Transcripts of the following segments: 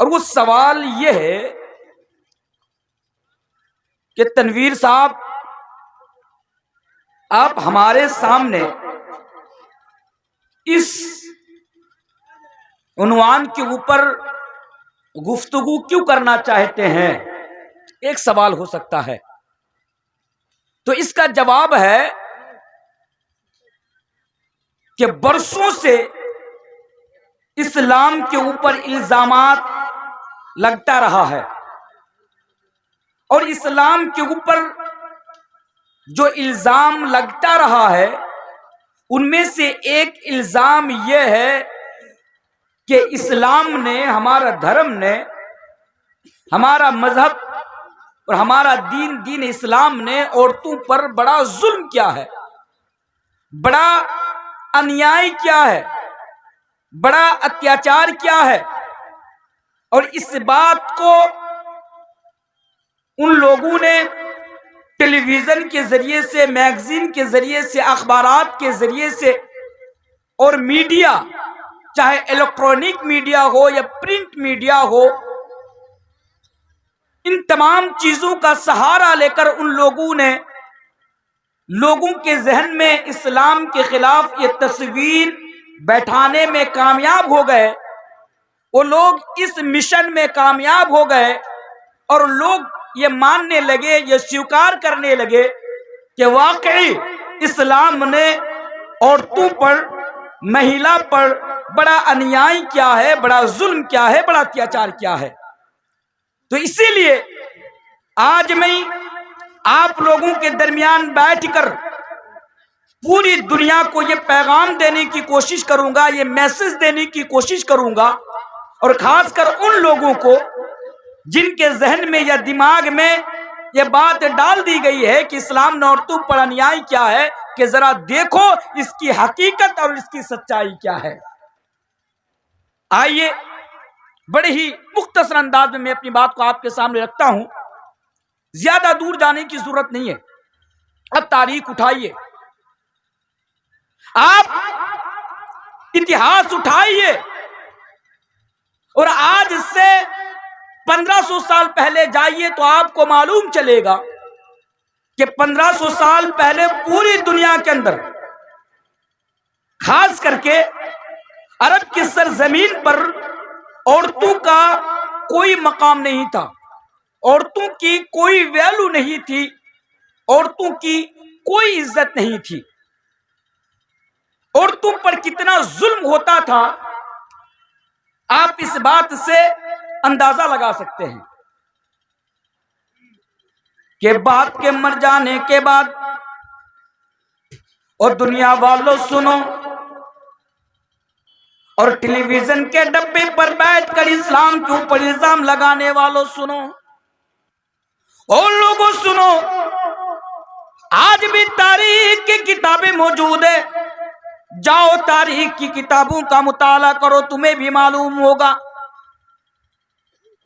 اور وہ سوال یہ ہے کہ تنویر صاحب، آپ ہمارے سامنے اس عنوان کے اوپر گفتگو کیوں کرنا چاہتے ہیں؟ ایک سوال ہو سکتا ہے. تو اس کا جواب ہے کہ برسوں سے اسلام کے اوپر الزامات لگتا رہا ہے، اور اسلام کے اوپر جو الزام لگتا رہا ہے ان میں سے ایک الزام یہ ہے کہ اسلام نے، ہمارا دھرم نے، ہمارا مذہب اور ہمارا دین اسلام نے عورتوں پر بڑا ظلم کیا ہے، بڑا انیائی کیا ہے، بڑا اتیاچار کیا ہے. اور اس بات کو ان لوگوں نے ٹیلی ویژن کے ذریعے سے، میگزین کے ذریعے سے، اخبارات کے ذریعے سے اور میڈیا، چاہے الیکٹرانک میڈیا ہو یا پرنٹ میڈیا ہو، ان تمام چیزوں کا سہارا لے کر ان لوگوں نے لوگوں کے ذہن میں اسلام کے خلاف یہ تصویر بیٹھانے میں کامیاب ہو گئے. وہ لوگ اس مشن میں کامیاب ہو گئے اور لوگ یہ ماننے لگے، یہ سویکار کرنے لگے کہ واقعی اسلام نے عورتوں پر، مہیلا پر بڑا انیائی کیا ہے، بڑا ظلم کیا ہے، بڑا اتیاچار کیا ہے. تو اسی لیے آج میں آپ لوگوں کے درمیان بیٹھ کر پوری دنیا کو یہ پیغام دینے کی کوشش کروں گا، یہ میسج دینے کی کوشش کروں گا، اور خاص کر ان لوگوں کو جن کے ذہن میں یا دماغ میں یہ بات ڈال دی گئی ہے کہ اسلام نے عورتوں پر انیائی کیا ہے، کہ ذرا دیکھو اس کی حقیقت اور اس کی سچائی کیا ہے. آئیے بڑے ہی مختصر انداز میں اپنی بات کو آپ کے سامنے رکھتا ہوں. زیادہ دور جانے کی ضرورت نہیں ہے. اب تاریخ اٹھائیے، آپ اتہاس اٹھائیے، اور آج سے 1500 سال پہلے جائیے تو آپ کو معلوم چلے گا کہ 1500 سال پہلے پوری دنیا کے اندر، خاص کر کے عرب کی سرزمین پر، عورتوں کا کوئی مقام نہیں تھا، عورتوں کی کوئی ویلو نہیں تھی، عورتوں کی کوئی عزت نہیں تھی. عورتوں پر کتنا ظلم ہوتا تھا آپ اس بات سے اندازہ لگا سکتے ہیں کہ باپ کے مر جانے کے بعد، اور دنیا والوں سنو، اور ٹیلی ویژن کے ڈبے پر بیٹھ کر اسلام کے اوپر الزام لگانے والوں سنو، اور لوگوں سنو، آج بھی تاریخ کی کتابیں موجود ہیں. جاؤ تاریخ کی کتابوں کا مطالعہ کرو، تمہیں بھی معلوم ہوگا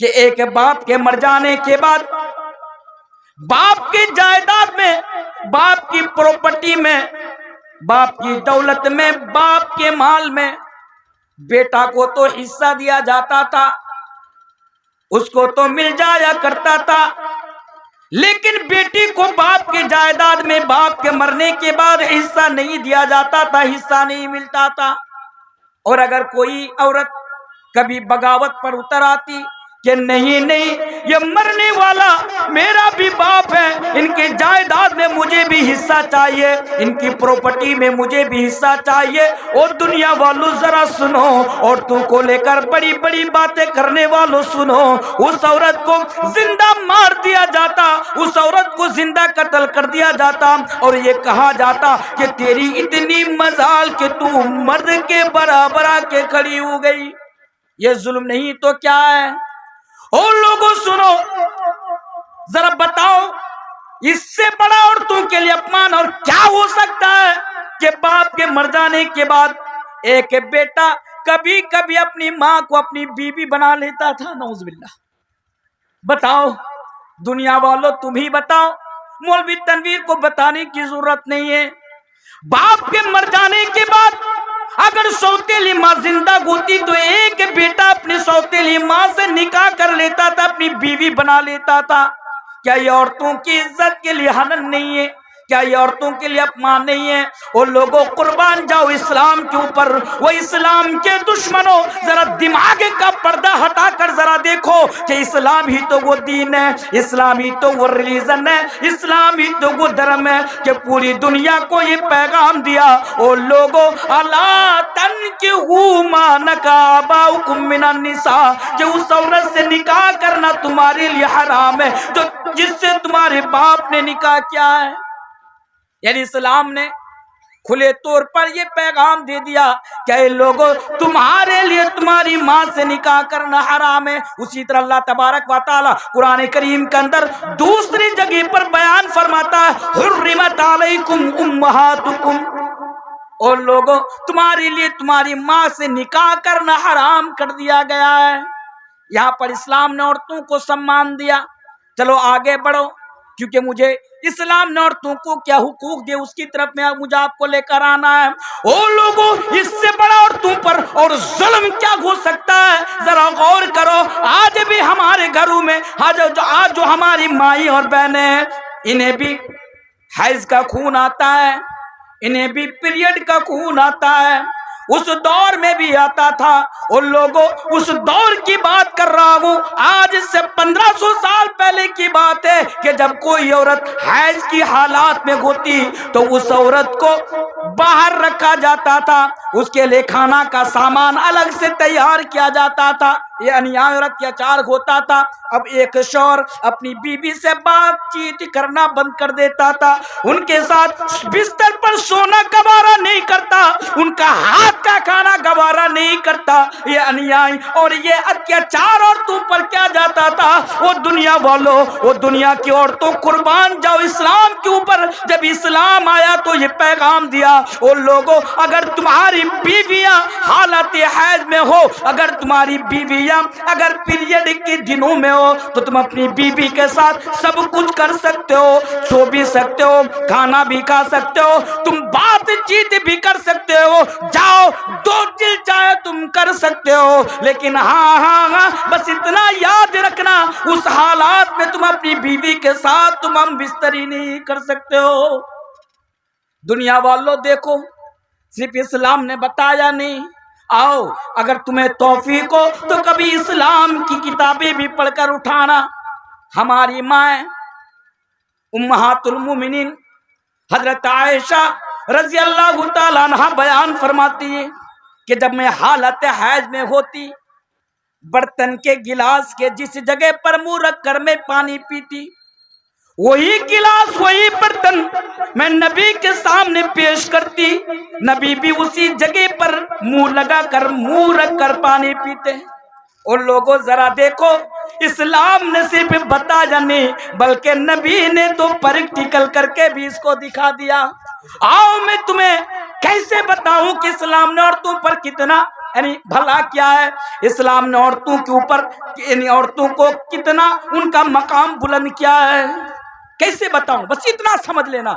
کہ ایک باپ کے مر جانے کے بعد باپ کی جائیداد میں، باپ کی پراپرٹی میں، باپ کی دولت میں، باپ کے مال میں بیٹا کو تو حصہ دیا جاتا تھا، اس کو تو مل جایا کرتا تھا، لیکن بیٹی کو باپ کی جائیداد میں باپ کے مرنے کے بعد حصہ نہیں دیا جاتا تھا، حصہ نہیں ملتا تھا. اور اگر کوئی عورت کبھی بغاوت پر اتر آتی کہ نہیں یہ مرنے والا میرا بھی باپ ہے، ان کی جائیداد میں مجھے بھی حصہ چاہیے، ان کی پراپرٹی میں مجھے بھی حصہ چاہیے. اور دنیا والوں ذرا سنو، عورتوں کو لے کر بڑی بڑی باتیں کرنے والوں سنو، اس عورت کو زندہ مار دیا جاتا، اس عورت کو زندہ قتل کر دیا جاتا، اور یہ کہا جاتا کہ تیری اتنی مجال کہ تو مرد کے برابر آ کے کھڑی ہو گئی. یہ ظلم نہیں تو کیا ہے؟ اور لوگوں سنو، ذرا بتاؤ اس سے بڑا عورتوں کے لیے اپمان اور کیا ہو سکتا ہے کہ باپ کے مر جانے کے بعد ایک بیٹا کبھی کبھی اپنی ماں کو اپنی بیوی بنا لیتا تھا. نعوذ باللہ. بتاؤ دنیا والوں، تم ہی بتاؤ، مولوی تنویر کو بتانے کی ضرورت نہیں ہے. باپ کے مر جانے کے بعد اگر سوتیلی ماں زندہ ہوتی تو ایک بیٹا اپنی سوتیلی ماں سے نکاح کر لیتا تھا، اپنی بیوی بنا لیتا تھا۔ کیا یہ عورتوں کی عزت کے لیے حنن نہیں ہے؟ کیا یہ عورتوں کے لیے اپمان نہیں ہے؟ وہ لوگوں قربان جاؤ اسلام کے اوپر۔ وہ اسلام کے دشمنوں، ذرا دماغ کا پردہ ہٹا کر ذرا دیکھو کہ اسلام ہی تو وہ دین ہے، اسلام ہی تو وہ ریلیجن ہے، اسلام ہی تو وہ دھرم ہے کہ پوری دنیا کو یہ پیغام دیا، او لوگوں الا تنکحوا ما نکح آباؤکم من النساء، کہ اس عورت سے نکاح کرنا تمہارے لیے حرام ہے جو جس سے تمہارے باپ نے نکاح کیا ہے۔ یعنی اسلام نے کھلے طور پر یہ پیغام دے دیا کہ اے لوگوں تمہارے لیے تمہاری ماں سے نکاح کرنا حرام ہے۔ اسی طرح اللہ تبارک و تعالی قرآن کریم کے اندر دوسری جگہ پر بیان فرماتا ہے حرمت علیکم امہاتکم، اور لوگوں تمہارے لیے تمہاری ماں سے نکاح کرنا حرام کر دیا گیا ہے۔ یہاں پر اسلام نے عورتوں کو سمان دیا۔ چلو آگے بڑھو، کیونکہ مجھے اسلام نے عورتوں کو کیا حقوق دے اس کی طرف میں مجھے آپ کو لے کر آنا ہے۔ او لوگوں اس سے بڑا عورتوں پر اور ظلم کیا ہو سکتا ہے؟ ذرا غور کرو، آج بھی ہمارے گھروں میں آج جو ہماری مائی اور بہنیں ہیں، انہیں بھی حیض کا خون آتا ہے، انہیں بھی پیریڈ کا خون آتا ہے، اس دور میں بھی آتا تھا۔ ان لوگوں اس دور کی بات کر رہا ہوں، آج سے 1500 سال پہلے کی بات ہے کہ جب کوئی عورت حیض کی حالات میں ہوتی تو اس عورت کو باہر رکھا جاتا تھا، اس کے لیے کھانا کا سامان الگ سے تیار کیا جاتا تھا، یہ انیائی اور اتیاچار ہوتا تھا۔ اب ایک شوہر اپنی بیوی سے بات چیت کرنا بند کر دیتا تھا، ان کے ساتھ بستر پر سونا گوارا نہیں کرتا، ان کا ہاتھ کا کھانا گوارا نہیں کرتا۔ یہ انیائی اور یہ اتیاچار عورتوں پر کیا جاتا تھا؟ وہ دنیا والوں، وہ دنیا کی عورتوں قربان جاؤ اسلام کے اوپر جب اسلام آیا تو یہ پیغام دیا، وہ لوگوں اگر تمہاری بیویاں حالت حیض میں ہو، اگر تمہاری بیویاں اگر پیریڈ کے دنوں میں ہو تو تم اپنی بیوی کے ساتھ سب کچھ کر سکتے ہو، سو بھی سکتے ہو، کھانا بھی کھا سکتے ہو، تم بات چیت بھی کر سکتے ہو، جاؤ دو دل چاہے تم کر سکتے ہو، لیکن ہاں بس اتنا یاد رکھنا اس حالات میں تم اپنی بیوی کے ساتھ تم ہم بستری نہیں کر سکتے ہو۔ دنیا والوں دیکھو، صرف اسلام نے بتایا نہیں، آؤ اگر تمہیں توفیق ہو تو کبھی اسلام کی کتابیں بھی پڑھ کر اٹھانا۔ ہماری مائیں امہات المومنین حضرت عائشہ رضی اللہ تعالیٰ عنہ بیان فرماتی ہے کہ جب میں حالت حیض میں ہوتی، برتن کے گلاس کے جس جگہ پر منہ رکھ کر میں پانی پیتی، وہی گلاس وہی برتن میں نبی کے سامنے پیش کرتی، نبی بھی اسی جگہ پر منہ لگا کر منہ رکھ کر پانی پیتے۔ اور لوگوں ذرا دیکھو، اسلام نے صرف بتایا نہیں بلکہ نبی نے تو پریکٹیکل کر کے بھی اس کو دکھا دیا۔ آؤ میں تمہیں کیسے بتاؤں کہ اسلام نے عورتوں پر کتنا یعنی بھلا کیا ہے، اسلام نے عورتوں کے اوپر یعنی عورتوں کو کتنا ان کا مقام بلند کیا ہے، کیسے بتاؤں؟ بس اتنا سمجھ لینا،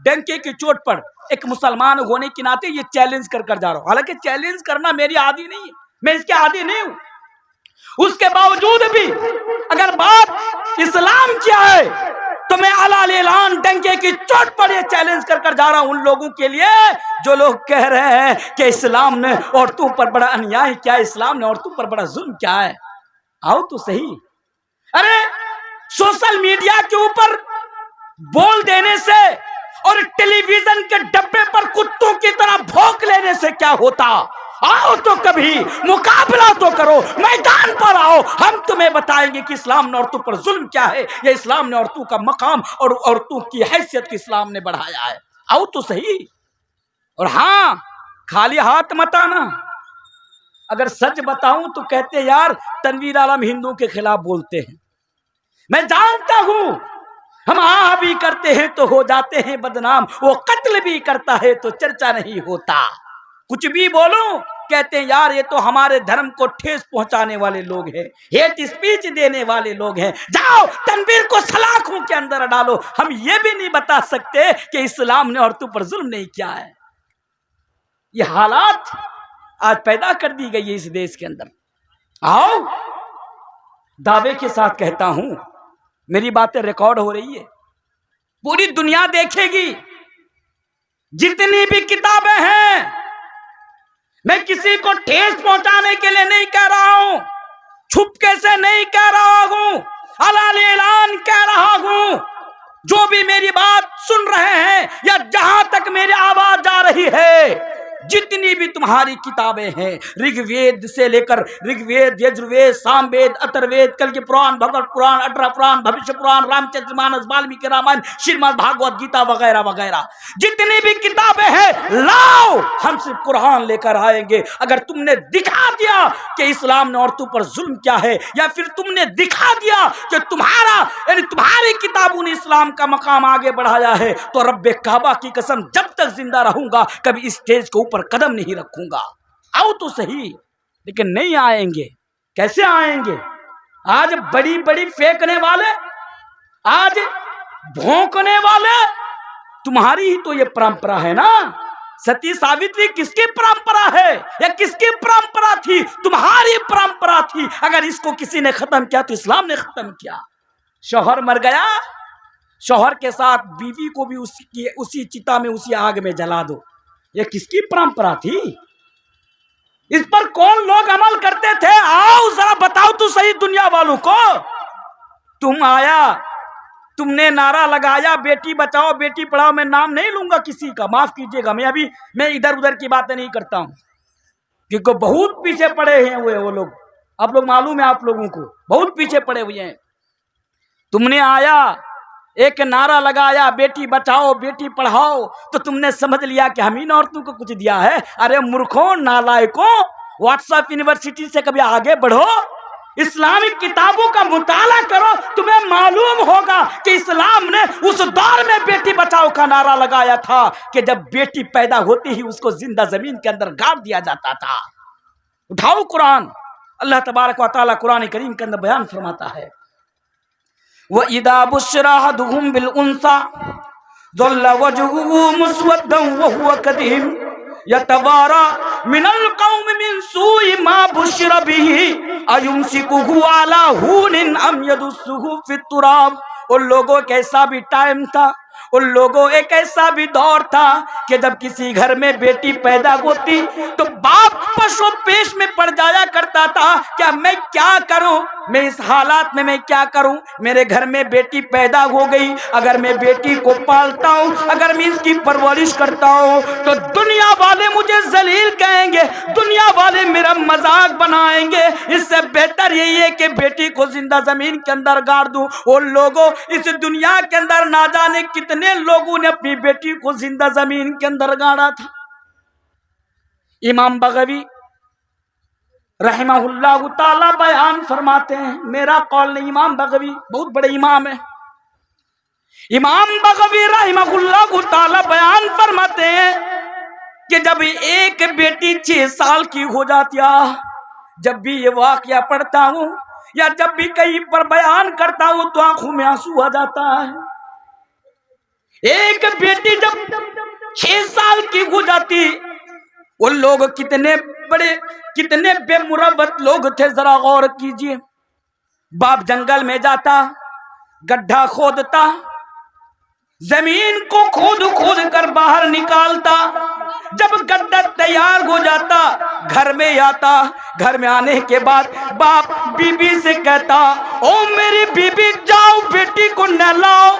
ڈنکے کی چوٹ پر ایک مسلمان ہونے کے ناطے یہ چیلنج کر جا رہا ہوں، حالانکہ چیلنج کرنا میری عادی نہیں ہے، میں اس کے عادی نہیں ہوں، اس کے باوجود بھی اگر بات اسلام کیا ہے تو میں اعلان ڈنکے کی چوٹ پر یہ چیلنج کر جا رہا ہوں ان لوگوں کے لیے جو لوگ کہہ رہے ہیں کہ اسلام نے عورتوں پر بڑا انیائی کیا ہے، اسلام نے عورتوں پر بڑا ظلم کیا ہے۔ آؤ تو صحیح، ارے سوشل میڈیا کے اوپر بول دینے سے اور ٹیلی ویژن کے ڈبے پر کتوں کی طرح بھونک لینے سے کیا ہوتا؟ آؤ تو کبھی مقابلہ تو کرو، میدان پر آؤ، ہم تمہیں بتائیں گے کہ اسلام نے عورتوں پر ظلم کیا ہے، یہ اسلام نے عورتوں کا مقام اور عورتوں کی حیثیت کی اسلام نے بڑھایا ہے۔ آؤ تو صحیح، اور ہاں خالی ہاتھ مت آنا، اگر سچ بتاؤں تو کہتے یار تنویر عالم ہندوؤں کے خلاف بولتے ہیں، میں جانتا ہوں ہم بھی کرتے ہیں تو ہو جاتے ہیں بدنام، وہ قتل بھی کرتا ہے تو چرچا نہیں ہوتا، کچھ بھی بولوں کہتے ہیں یار یہ تو ہمارے دھرم کو ٹھیس پہنچانے والے لوگ ہیں، ہیٹ اسپیچ دینے والے لوگ ہیں، جاؤ تنویر کو سلاخوں کے اندر ڈالو۔ ہم یہ بھی نہیں بتا سکتے کہ اسلام نے عورتوں پر ظلم نہیں کیا ہے۔ یہ حالات آج پیدا کر دی گئی ہے اس دیش کے اندر. آؤ دعوے کے ساتھ کہتا ہوں، میری باتیں ریکارڈ ہو رہی ہے، پوری دنیا دیکھے گی. جتنی بھی کتابیں ہیں، میں کسی کو ٹھیس پہنچانے کے لیے نہیں کہہ رہا ہوں، چھپکے سے نہیں کہہ رہا ہوں، علن اعلان کہہ رہا ہوں. جو بھی میری بات سن رہے ہیں یا جہاں تک میری آواز جا رہی ہے، جتنی بھی تمہاری کتابیں ہیں، رگ وید سے لے کر رگ وید، یجروید، سام وید، اتر وید، کل کے پران، بھگوت پران، 18 پران، بھوشیہ پران، رام چرت مانس، والمیکی رامائن، شریمد بھاگوت گیتا وغیرہ وغیرہ، جتنی بھی کتابیں ہیں لاؤ، ہم صرف قرآن لے کر آئیں گے. اگر تم نے دکھا دیا کہ اسلام نے عورتوں پر ظلم کیا ہے، یا پھر تم نے دکھا دیا کہ تمہاری کتابوں نے اسلام کا مقام آگے بڑھایا ہے، تو رب کعبہ کی قسم جب تک زندہ رہوں گا کبھی اس اسٹیج کے اوپر قدم نہیں رکھوں گا. آؤ تو صحیح، لیکن نہیں آئیں گے. کیسے آئیں گے؟ آج بڑی بڑی پھینکنے والے، آج بھونکنے والے، تمہاری ہی تو یہ پرمپرا ہے نا. ستی ساوتری کس کی پرمپرا ہے یا کس کی پرمپرا تھی؟ تمہاری پرمپرا تھی. اگر اس کو کسی نے ختم کیا تو اسلام نے ختم کیا. شوہر مر گیا، شوہر کے ساتھ بیوی کو بھی اسی چتا میں، اسی آگ میں جلا دو. یہ کس کی پرمپرا تھی؟ اس پر کون لوگ عمل کرتے تھے؟ آؤ ذرا بتاؤ تو صحیح دنیا والوں کو. تم آیا، تم نے نعرہ لگایا بیٹی بچاؤ بیٹی پڑھاؤ. میں نام نہیں لوں گا کسی کا، معاف کیجئے گا. میں ادھر ادھر کی باتیں نہیں کرتا ہوں، کیونکہ بہت پیچھے پڑے ہیں وہ لوگ. آپ لوگ معلوم ہے، آپ لوگوں کو بہت پیچھے پڑے ہوئے ہیں. تم نے آیا ایک نعرہ لگایا بیٹی بچاؤ بیٹی پڑھاؤ، تو تم نے سمجھ لیا کہ ہم ان عورتوں کو کچھ دیا ہے. ارے مورکھوں، نالائکوں، واٹس ایپ یونیورسٹی سے کبھی آگے بڑھو، اسلامک کتابوں کا مطالعہ کرو. تمہیں معلوم ہوگا کہ اسلام نے اس دور میں بیٹی بچاؤ کا نعرہ لگایا تھا کہ جب بیٹی پیدا ہوتی ہی اس کو زندہ زمین کے اندر گاڑ دیا جاتا تھا. اٹھاؤ قرآن. اللہ تبارک و تعالیٰ قرآن کریم کے اندر بیان فرماتا ہے، وَإِذَا بُشِّرَ أَحَدُهُم بِالْأُنثَىٰ ظَلَّ وَجْهُهُ مُسْوَدًّا وَهُوَ كَظِيمٌ يَتَوَارَىٰ مِنَ الْقَوْمِ مِن سُوءِ مَا بُشِّرَ بِهِ أَيُمْسِكُهُ عَلَىٰ هُونٍ أَمْ يَدُسُّهُ فِي التُّرَابِ. ان لوگوں کا ایسا بھی ٹائم تھا، ان لوگوں ایک ایسا بھی دور تھا کہ جب کسی گھر میں بیٹی پیدا ہوتی تو باپ پشو پیش میں پڑ جایا کرتا تھا. کیا میں کیا کروں، میں اس حالات میں کیا کروں؟ میرے گھر میں بیٹی پیدا ہو گئی، اگر میں بیٹی کو پالتا ہوں، اگر میں اس کی پرورش کرتا ہوں تو دنیا والے مجھے ذلیل کہیں گے، دنیا والے میرا مذاق بنائیں گے. اس سے بہتر یہی ہے کہ بیٹی کو زندہ زمین کے اندر گاڑ دوں. اور لوگوں اس دنیا کے اندر نہ جانے کتنے لوگوں نے اپنی بیٹی کو زندہ زمین کے اندر گاڑا تھا. امام بغوی رحمہ اللہ تعالی بیان فرماتے ہیں، میرا قول نہیں، امام بغوی بہت بڑے امام ہیں. امام بغوی رحمہ اللہ تعالی بیان فرماتے ہیں کہ جب ایک بیٹی 6 سال کی ہو جاتی ہے، جب بھی یہ واقعہ پڑھتا ہوں یا جب بھی کہیں پر بیان کرتا ہوں تو آنکھوں میں آنسو آ جاتا ہے. ایک بیٹی جب 6 سال کی ہو جاتی، وہ لوگ کتنے بے مروت لوگ تھے، ذرا غور کیجئے. باپ جنگل میں جاتا، گڈھا کھودتا، زمین کو کھود کر باہر نکالتا. جب گڈھا تیار ہو جاتا گھر میں آتا، گھر میں آنے کے بعد باپ بی بی سے کہتا، او میری بی بی جاؤ بیٹی کو نہلاؤ،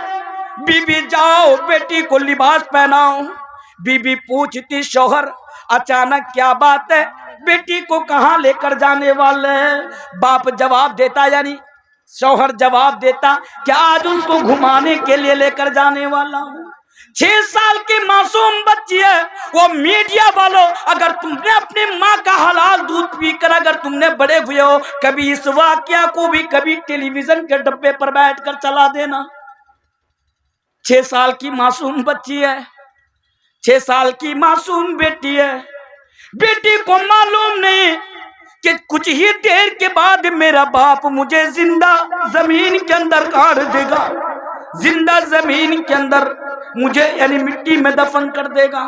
بی بی جاؤ بیٹی کو لباس پہناؤ. بی بی پوچھتی شوہر اچانک کیا بات ہے، بیٹی کو کہاں لے کر جانے والے ہیں؟ باپ جواب دیتا، یعنی شوہر جواب دیتا کہ آج اس کو گھمانے کے لیے لے کر جانے والا ہوں. 6 سال کی معصوم بچی ہے. وہ میڈیا والوں، اگر تم نے اپنی ماں کا حلال دودھ پی کر اگر تم نے بڑے ہوئے ہو، کبھی اس واقعہ کو بھی کبھی ٹیلی ویژن کے ڈبے پر بیٹھ کر چلا دینا. 6 سال کی معصوم بچی ہے، 6 سال کی معصوم بیٹی ہے. بیٹی کو معلوم نہیں کہ کچھ ہی دیر کے بعد میرا باپ مجھے زندہ زمین کے اندر گاڑ دے گا، زندہ زمین کے اندر مجھے یعنی مٹی میں دفن کر دے گا.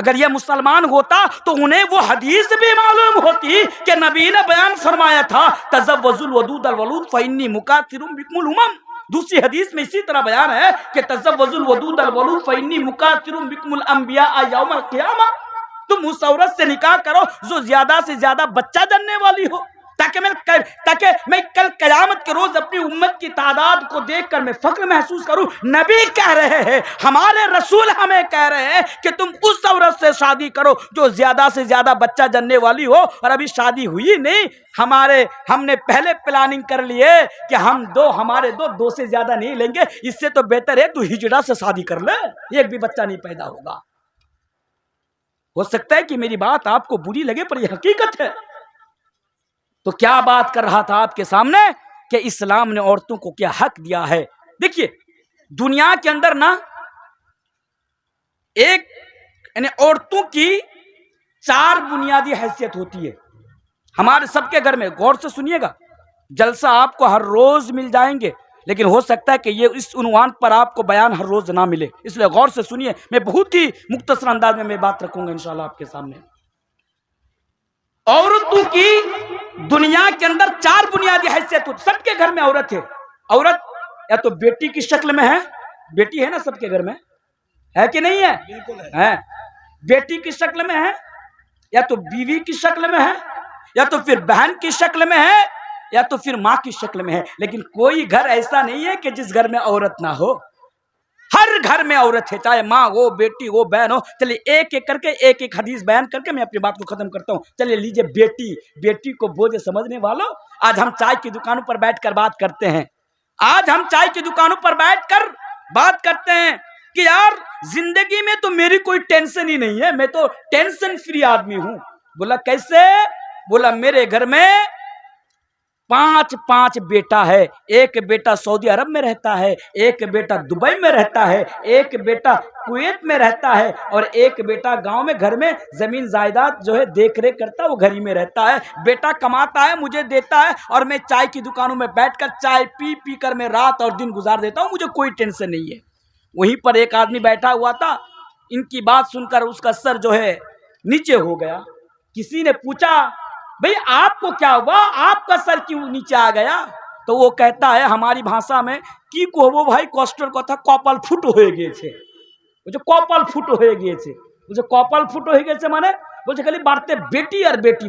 اگر یہ مسلمان ہوتا تو انہیں وہ حدیث بھی معلوم ہوتی کہ نبی نے بیان فرمایا تھا تزوجوا الودود الولود فانی مکاثر بکم الامم. دوسری حدیث میں اسی طرح بیان ہے کہ تزوجوا الودود الولود فانی مکاثر بکم الانبیاء یوم القیامہ. تم اس عورت سے نکاح کرو جو زیادہ سے زیادہ بچہ جننے والی ہو، تاکہ میں کل قیامت کے روز اپنی امت کی تعداد کو دیکھ کر میں فخر محسوس کروں. نبی کہہ رہے ہیں، ہمارے رسول ہمیں کہہ رہے ہیں کہ تم اس عورت سے شادی کرو جو زیادہ سے زیادہ بچہ جننے والی ہو. اور ابھی شادی ہوئی نہیں، ہم نے پہلے پلاننگ کر لیے کہ ہمارے دو سے زیادہ نہیں لیں گے. اس سے تو بہتر ہے تو ہجڑا سے شادی کر لے، ایک بھی بچہ نہیں پیدا ہوگا. ہو سکتا ہے کہ میری بات آپ کو بری لگے پر یہ حقیقت ہے. تو کیا بات کر رہا تھا آپ کے سامنے کہ اسلام نے عورتوں کو کیا حق دیا ہے. دیکھیے دنیا کے اندر نا یعنی عورتوں کی 4 بنیادی حیثیت ہوتی ہے ہمارے سب کے گھر میں. غور سے سنیے گا، جلسہ آپ کو ہر روز مل جائیں گے، لیکن ہو سکتا ہے کہ یہ اس عنوان پر آپ کو بیان ہر روز نہ ملے، اس لیے غور سے سنیے. میں بہت ہی مختصر انداز میں بات رکھوں گا انشاءاللہ آپ کے سامنے. عورتوں کی دنیا کے اندر 4 بنیادی حیثیت ہوتی. سب کے گھر میں عورت ہے. عورت یا تو بیٹی کی شکل میں ہے، بیٹی ہے نا سب کے گھر میں، ہے کہ نہیں ہے؟ بالکل ہے. بیٹی کی شکل میں ہے، یا تو بیوی کی شکل میں ہے، یا تو پھر بہن کی شکل میں ہے، یا تو پھر ماں کی شکل میں ہے. لیکن کوئی گھر ایسا نہیں ہے کہ جس گھر میں عورت نہ ہو. ہر گھر میں عورت ہے، چاہے ماں ہو، بیٹی ہو، بہن ہو. چلیے ایک ایک کر کے ایک حدیث بیان کر کے میں اپنی بات کو ختم کرتا ہوں. چلیے لیجئے بیٹی کو بوجھ سمجھنے والوں، آج ہم چائے کی دکانوں پر بیٹھ کر بات کرتے ہیں. آج ہم چائے کی دکانوں پر بیٹھ کر بات کرتے ہیں کہ یار زندگی میں تو میری کوئی ٹینشن ہی نہیں ہے، میں تو ٹینشن فری آدمی ہوں. بولا کیسے؟ بولا میرے گھر میں 5 بیٹا ہے. ایک بیٹا سعودی عرب میں رہتا ہے، ایک بیٹا دبئی میں رہتا ہے، ایک بیٹا کویت میں رہتا ہے، اور ایک بیٹا گاؤں میں گھر میں زمین جائیداد جو ہے دیکھ ریکھ کرتا ہے، وہ گھر ہی میں رہتا ہے. بیٹا کماتا ہے، مجھے دیتا ہے، اور میں چائے کی دکانوں میں بیٹھ کر چائے پی کر میں رات اور دن گزار دیتا ہوں، مجھے کوئی ٹینشن نہیں ہے. وہیں پر ایک آدمی بیٹھا ہوا تھا، ان کی بات سن کر اس کا سر جو ہے نیچے ہو گیا. کسی نے پوچھا بھئی آپ کو کیا ہوا، آپ کا سر کیوں نیچے آ گیا؟ تو وہ کہتا ہے ہماری بھاشا میں کی کو بھائی کوسٹر کو تھا کپل ফুটো হয়ে গিয়েছে. وہ جو কপাল ফুটো হয়ে গিয়েছে, وہ جو কপাল ফুটো হয়ে গেছে মানে বলছে খালি বাড়তে বেটি আর বেটি,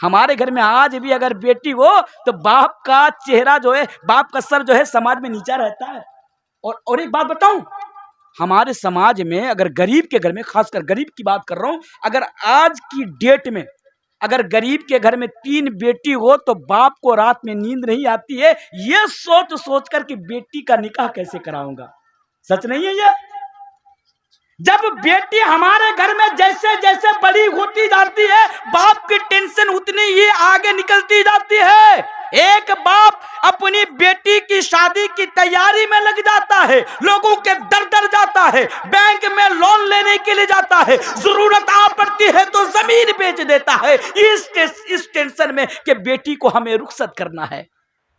ہمارے گھر میں آج بھی اگر بیٹی ہو تو باپ کا چہرہ جو ہے، باپ کا سر جو ہے سماج میں نیچا رہتا ہے. اور ایک بات بتاؤں، ہمارے سماج میں اگر غریب کے گھر میں، خاص کر غریب کی بات کر رہا ہوں، اگر آج کی ڈیٹ میں اگر غریب کے گھر میں 3 بیٹی ہو تو باپ کو رات میں نیند نہیں آتی ہے، یہ سوچ کر کہ بیٹی کا نکاح کیسے کراؤں گا. سچ نہیں ہے یہ؟ جب بیٹی ہمارے گھر میں جیسے جیسے بڑی ہوتی جاتی ہے، باپ کی ٹینشن اتنی ہی آگے نکلتی جاتی ہے. ایک باپ اپنی بیٹی کی شادی کی تیاری میں لگ جاتا ہے، لوگوں کے در جاتا ہے، بینک میں لون لینے کے لیے جاتا ہے، ضرورت آ پڑتی ہے تو زمین بیچ دیتا ہے اس ٹینشن میں کہ بیٹی کو ہمیں رخصت کرنا ہے.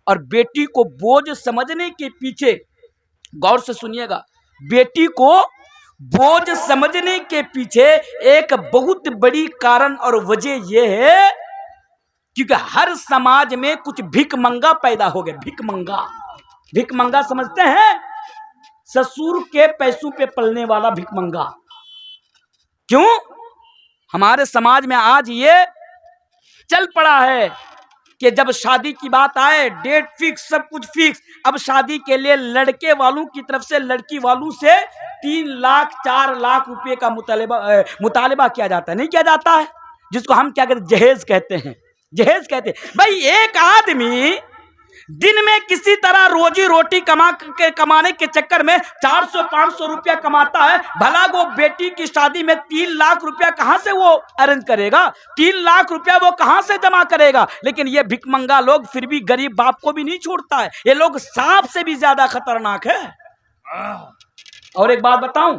اور بیٹی کو بوجھ سمجھنے کے پیچھے، غور سے سنیے گا، بیٹی کو بوجھ سمجھنے کے پیچھے ایک بہت بڑی کارن اور وجہ یہ ہے کیونکہ ہر سماج میں کچھ بھک منگا پیدا ہو گئے. بھک منگا سمجھتے ہیں؟ سسور کے پیسوں پہ پلنے والا بھک منگا. کیوں؟ ہمارے سماج میں آج یہ چل پڑا ہے کہ جب شادی کی بات آئے ڈیٹ فکس، سب کچھ فکس. اب شادی کے لیے لڑکے والوں کی طرف سے لڑکی والوں سے 3 لاکھ 4 لاکھ روپے کا مطالبہ کیا جاتا ہے. نہیں کیا جاتا ہے؟ جس کو ہم کیا کہتے ہیں؟ جہیز کہتے ہیں. جہیز کہتے ہیں. بھائی ایک آدمی دن میں کسی طرح روزی روٹی کمانے کے چکر میں 400-500 روپیہ کماتا ہے، بھلا وہ بیٹی کی شادی میں 3 لاکھ روپیہ کہاں سے وہ ارنج کرے گا؟ 3 لاکھ روپیہ وہ کہاں سے جمع کرے گا؟ لیکن یہ بھک منگا لوگ پھر بھی غریب باپ کو بھی نہیں چھوڑتا ہے. یہ لوگ سانپ سے بھی زیادہ خطرناک ہے. اور ایک بات بتاؤں،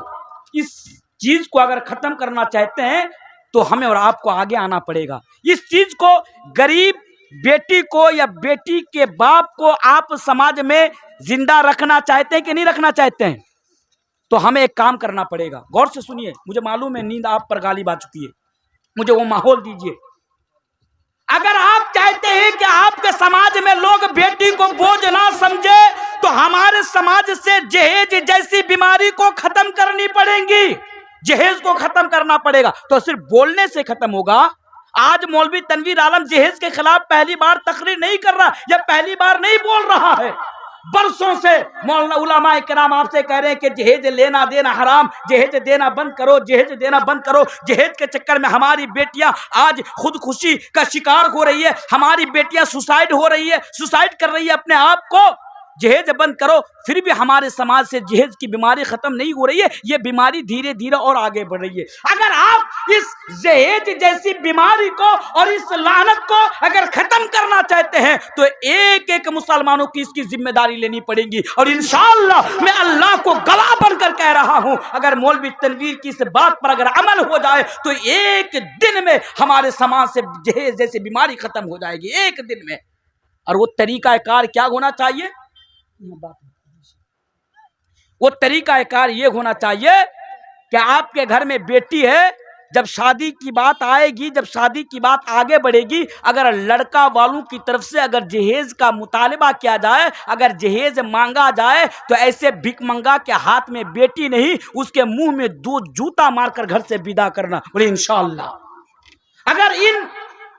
اس چیز کو اگر ختم کرنا چاہتے ہیں تو ہمیں اور آپ کو آگے آنا پڑے گا. اس چیز کو، غریب بیٹی کو یا بیٹی کے باپ کو آپ سماج میں زندہ رکھنا چاہتے ہیں کہ نہیں رکھنا چاہتے ہیں؟ تو ہمیں ایک کام کرنا پڑے گا. غور سے سنیے, مجھے معلوم ہے نیند آپ پر غالب آ چکی ہے, مجھے وہ ماحول دیجیے. اگر آپ چاہتے ہیں کہ آپ کے سماج میں لوگ بیٹی کو بوجھ نہ سمجھے تو ہمارے سماج سے جہیز جیسی بیماری کو ختم کرنی پڑے گی. جہیز کو ختم کرنا پڑے گا. تو صرف بولنے سے ختم ہوگا. آج مولوی تنویر عالم جہیز کے خلاف پہلی بار تقریر نہیں کر رہا, یا پہلی بار نہیں بول رہا ہے. برسوں سے مولانا علماء کرام آپ سے کہہ رہے ہیں کہ جہیز لینا دینا حرام, جہیز دینا بند کرو, جہیز دینا بند کرو. جہیز کے چکر میں ہماری بیٹیاں آج خودکشی کا شکار ہو رہی ہے, ہماری بیٹیاں سوسائڈ ہو رہی ہے, سوسائڈ کر رہی ہے اپنے آپ کو. جہیز بند کرو. پھر بھی ہمارے سماج سے جہیز کی بیماری ختم نہیں ہو رہی ہے, یہ بیماری دھیرے دھیرے اور آگے بڑھ رہی ہے. اگر آپ اس جہیز جیسی بیماری کو اور اس لعنت کو اگر ختم کرنا چاہتے ہیں تو ایک ایک مسلمانوں کی اس کی ذمہ داری لینی پڑے گی. اور انشاءاللہ میں اللہ کو گواہ بن کر کہہ رہا ہوں, اگر مولوی تنویر کی اس بات پر اگر عمل ہو جائے تو ایک دن میں ہمارے سماج سے جہیز جیسی بیماری ختم ہو جائے گی, ایک دن میں. اور وہ طریقہ کار کیا ہونا چاہیے؟ وہ طریقہ کار یہ ہونا چاہیے کہ آپ کے گھر میں بیٹی ہے, جب شادی کی بات آئے گی, جب شادی کی بات آگے بڑھے گی, اگر لڑکا والوں کی طرف سے اگر جہیز کا مطالبہ کیا جائے, اگر جہیز مانگا جائے تو ایسے بھک منگا کے ہاتھ میں بیٹی نہیں, اس کے منہ میں 2 جوتا مار کر گھر سے ودا کرنا. بولے انشاءاللہ. اگر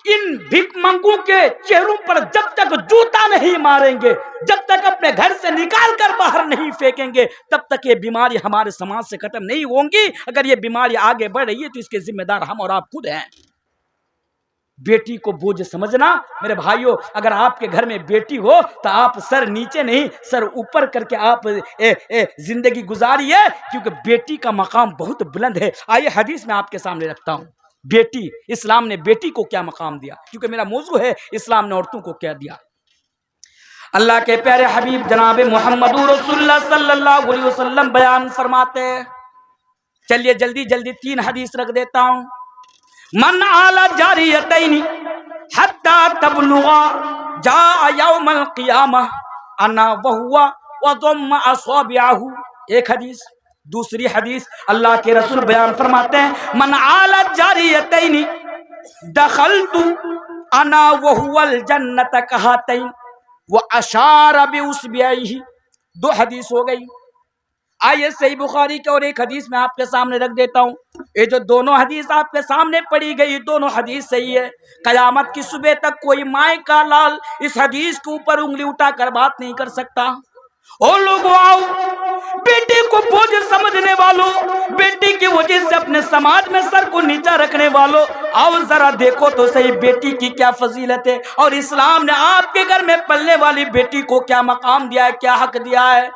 ان بھک منگوں کے چہروں پر جب تک جوتا نہیں ماریں گے, جب تک اپنے گھر سے نکال کر باہر نہیں پھینکیں گے, تب تک یہ بیماری ہمارے سماج سے ختم نہیں ہوں گی. اگر یہ بیماری آگے بڑھ رہی ہے تو اس کے ذمہ دار ہم اور آپ خود ہیں. بیٹی کو بوجھ سمجھنا میرے بھائیوں, اگر آپ کے گھر میں بیٹی ہو تو آپ سر نیچے نہیں سر اوپر کر کے آپ زندگی گزاریے, کیونکہ بیٹی کا مقام بہت بلند ہے. آئیے حدیث میں آپ کے سامنے رکھتا ہوں. بیٹی, اسلام نے بیٹی کو کیا مقام دیا, کیونکہ میرا موضوع ہے اسلام نے عورتوں کو کیا دیا. اللہ کے پیارے حبیب جناب محمد رسول اللہ صلی اللہ علیہ وسلم بیان فرماتے ہیں. چلیے جلدی جلدی 3 حدیث رکھ دیتا ہوں. من آل جاریتین حتی تبلغا جاء یوم القیامہ انا وہوا وضم اصابعہ. ایک حدیث. دوسری حدیث اللہ کے رسول بیان فرماتے ہیں, من آل جاریتین دخلت انا وہو الجنت کہاتین واشار باصبعیہ. 2 حدیث ہو گئی. آئیے صحیح بخاری کے اور ایک حدیث میں آپ کے سامنے رکھ دیتا ہوں. یہ جو دونوں حدیث آپ کے سامنے پڑھی گئی, دونوں حدیث صحیح ہے. قیامت کی صبح تک کوئی مائیں کا لال اس حدیث کے اوپر انگلی اٹھا کر بات نہیں کر سکتا. اور لوگوں آؤ, بیٹی کو بوجھ سمجھنے والوں, بیٹی کی وجہ سے اپنے سماج میں سر کو نیچا رکھنے والوں, آؤ ذرا دیکھو تو صحیح بیٹی کی کیا فضیلت ہے, اور اسلام نے آپ کے گھر میں پلنے والی بیٹی کو کیا مقام دیا ہے, کیا حق دیا ہے.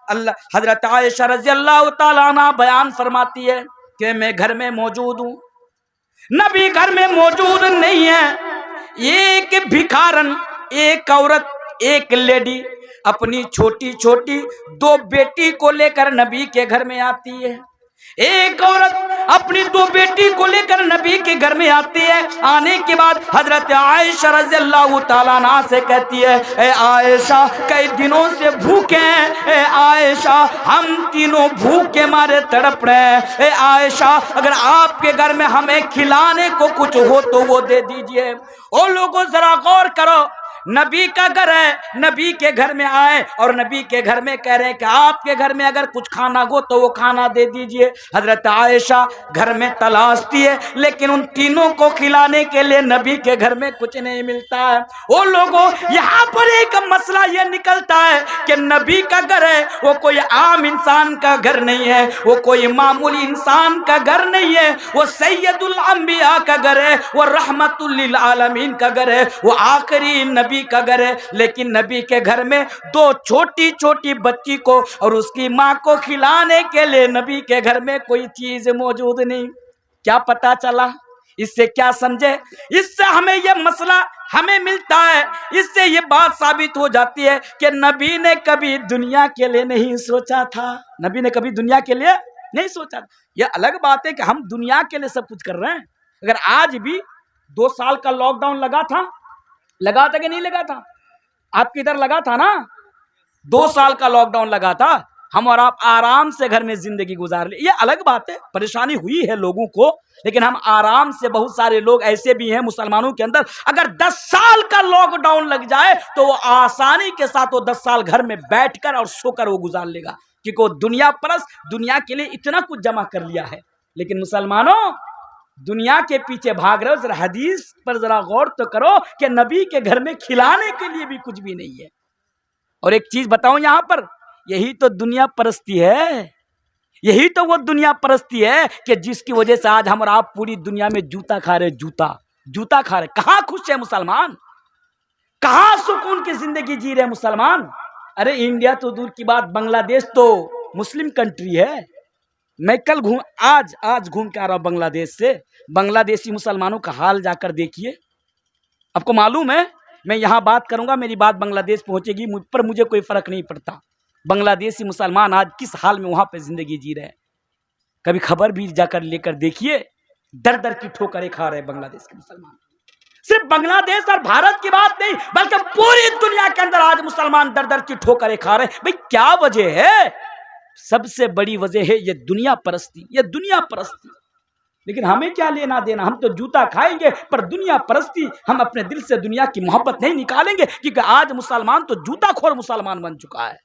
اللہ حضرت عائشہ رضی اللہ تعالیٰ عنہ بیان فرماتی ہے کہ میں گھر میں موجود ہوں, نبی گھر میں موجود نہیں ہے. ایک بھکارن, ایک عورت, ایک لیڈی اپنی چھوٹی چھوٹی 2 بیٹی کو لے کر نبی کے گھر میں آتی ہے. ایک عورت اپنی 2 بیٹی کو لے کر نبی کے گھر میں آتی ہے. آنے کے بعد حضرت عائشہ رضی اللہ تعالیٰ عنہ سے کہتی ہے, اے عائشہ کئی دنوں سے بھوکے ہیں, اے عائشہ ہم تینوں بھوکے مارے تڑپ رہے ہیں, اے عائشہ اگر آپ کے گھر میں ہمیں کھلانے کو کچھ ہو تو وہ دے دیجئے. اور لوگوں ذرا غور کرو, نبی کا گھر ہے, نبی کے گھر میں آئے اور نبی کے گھر میں کہہ رہے ہیں کہ آپ کے گھر میں اگر کچھ کھانا ہو تو وہ کھانا دے دیجئے. حضرت عائشہ گھر میں تلاشتی ہے, لیکن ان تینوں کو کھلانے کے لیے نبی کے گھر میں کچھ نہیں ملتا ہے. وہ لوگوں یہاں پر ایک مسئلہ یہ نکلتا ہے کہ نبی کا گھر ہے, وہ کوئی عام انسان کا گھر نہیں ہے, وہ کوئی معمولی انسان کا گھر نہیں ہے, وہ سید الانبیاء کا گھر ہے, وہ رحمت للعالمین کا گھر ہے, وہ آخری نبی کا گھر ہے. لیکن نبی کے گھر میں 2 چھوٹی چھوٹی بچی کو اور اس کی ماں کو کھلانے کے لیے نبی کے گھر میں کوئی چیز موجود نہیں. کیا پتا چلا؟ اس سے کیا سمجھے؟ اس سے ہمیں یہ مسئلہ ہمیں ملتا ہے, اس سے یہ بات ثابت ہو جاتی ہے کہ نبی نے کبھی دنیا کے لیے نہیں سوچا تھا. نبی نے کبھی دنیا کے لیے نہیں سوچا تھا. یہ الگ بات ہے کہ ہم دنیا کے لیے سب کچھ کر رہے ہیں. اگر آج بھی 2 سال کا لاک ڈاؤن لگا تھا کہ نہیں لگا تھا؟ آپ کی ادھر لگا تھا نا, 2 سال کا لاک ڈاؤن لگا تھا. ہم اور آپ آرام سے گھر میں زندگی گزار لیں. یہ الگ بات ہے, پریشانی ہوئی ہے لوگوں کو, لیکن ہم آرام سے, بہت سارے لوگ ایسے بھی ہیں مسلمانوں کے اندر, اگر 10 سال کا لاک ڈاؤن لگ جائے تو وہ آسانی کے ساتھ وہ 10 سال گھر میں بیٹھ کر اور سو کر وہ گزار لے گا, کیونکہ وہ دنیا پرست, دنیا کے لیے اتنا کچھ جمع کر لیا ہے. لیکن مسلمانوں دنیا کے پیچھے بھاگ رہے ہو. ذرا حدیث پر ذرا غور تو کرو کہ نبی کے گھر میں کھلانے کے لیے بھی کچھ بھی نہیں ہے. اور ایک چیز بتاؤں یہاں پر, یہی تو دنیا پرستی ہے, یہی تو وہ دنیا پرستی ہے کہ جس کی وجہ سے آج ہم اور آپ پوری دنیا میں جوتا کھا رہے, جوتا کھا رہے. کہاں خوش ہے مسلمان, کہاں سکون کی زندگی جی رہے مسلمان. ارے انڈیا تو دور کی بات, بنگلہ دیش تو مسلم کنٹری ہے. میں کل آج گھوم کے آ رہا ہوں بنگلہ دیش سے. بنگلہ دیشی مسلمانوں کا حال جا کر دیکھیے. آپ کو معلوم ہے میں یہاں بات کروں گا, میری بات بنگلہ دیش پہنچے گی, مجھ پر مجھے کوئی فرق نہیں پڑتا. بنگلہ دیشی مسلمان آج کس حال میں وہاں پہ زندگی جی رہے ہیں. کبھی خبر بھی جا کر لے کر دیکھیے, در در کی ٹھوکریں کھا رہے بنگلہ دیش کے مسلمان. صرف بنگلہ دیش اور بھارت کی بات نہیں, بلکہ پوری دنیا کے اندر آج مسلمان در در کی ٹھوکریں کھا رہے ہیں. بھئی کیا وجہ ہے؟ سب سے بڑی وجہ ہے یہ دنیا پرستی, یہ دنیا پرستی. لیکن ہمیں کیا لینا دینا, ہم تو جوتا کھائیں گے, پر دنیا پرستی ہم اپنے دل سے دنیا کی محبت نہیں نکالیں گے, کیونکہ آج مسلمان تو جوتا خور مسلمان بن چکا ہے.